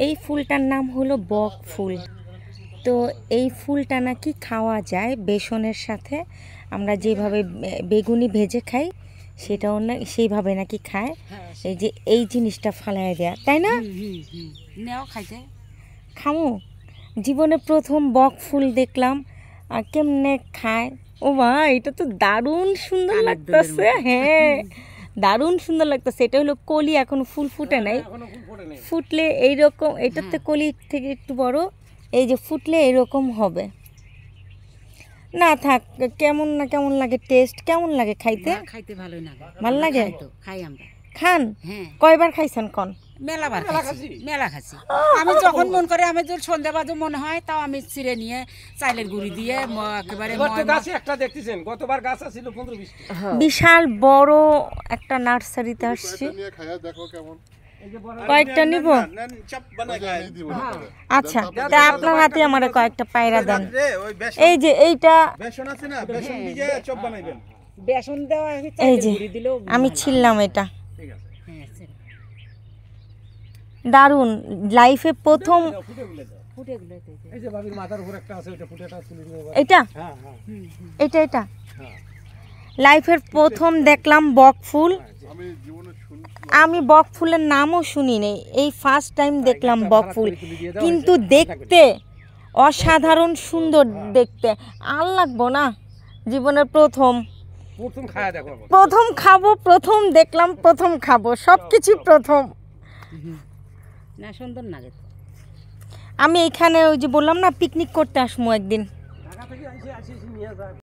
এই ফুলটার নাম হলো বক ফুল। তো এই ফুলটা নাকি খাওয়া যায় বেসনের সাথে, আমরা যেভাবে বেগুনি ভেজে খাই সেটাও না সেইভাবে নাকি খায়। এই যে এই জিনিসটা ফালাই দেয়া, তাই না? নেও খাইতে খামো। জীবনে প্রথম বক ফুল দেখলাম, আর কেমনে খায়। ও মা, এটা তো দারুণ সুন্দর লাগতেছে। হ্যাঁ, দারুণ সুন্দর লাগতেছে। এটা হলো কলি, এখনো ফুল ফুটে নাই। ফুটলে এইরকম, এটাতে কলি থেকে একটু বড়, এই যে ফুটলে এরকম হবে। না থাক, কেমন না কেমন লাগে, টেস্ট কেমন লাগে খাইতে? খাইতে ভালোই লাগে। ভাল লাগে? খাই আমরা। খান? হ্যাঁ। কয়বার খাইছেন কোন? মেলাবার খাইছি, মেলা খাইছি। আমি যখন মন করে, আমি যদি সন্ধ্যা বাজে মনে হয়, তাও আমি ছিঁড়ে নিয়ে চাইলের গুঁড়ি দিয়ে একেবারে গাছে একটা দেখতেছেন, গতবার গাছ ছিল 15-20টি। বিশাল বড় একটা নার্সারিতে আসছি। কয়েকটা নিব? আচ্ছা, তা আপনার হাতে আমার কয়েকটা পায়রা দেন। এই যে এইটা বেসন আছে না, বেসন ভিজে চপ বানাইবেন। বেসন দেওয়া, এই যে আমি ছিললাম এটা। দারুন, লাইফে প্রথম। এই যে ভাবির মাথার উপর একটা আছে, ওটা ফুটেটা তুলে নিয়ে যাবে। এটা হ্যাঁ হ্যাঁ এটা এটা লাইফের প্রথম দেখলাম বক ফুল। আমি বক ফুলের নামও শুনি নাই, এই ফার্স্ট টাইম দেখলাম বক ফুল। কিন্তু দেখতে অসাধারণ সুন্দর দেখতে। আর লাগবো না, জীবনের প্রথম খায়া দেখো। প্রথম খাবো, প্রথম দেখলাম, প্রথম খাবো, সব কিছু প্রথম। না সুন্দর লাগে। আমি এখানে ওই যে বললাম না, পিকনিক করতে আসবো একদিন। ঢাকা থেকে আসি নিয়ে যায়।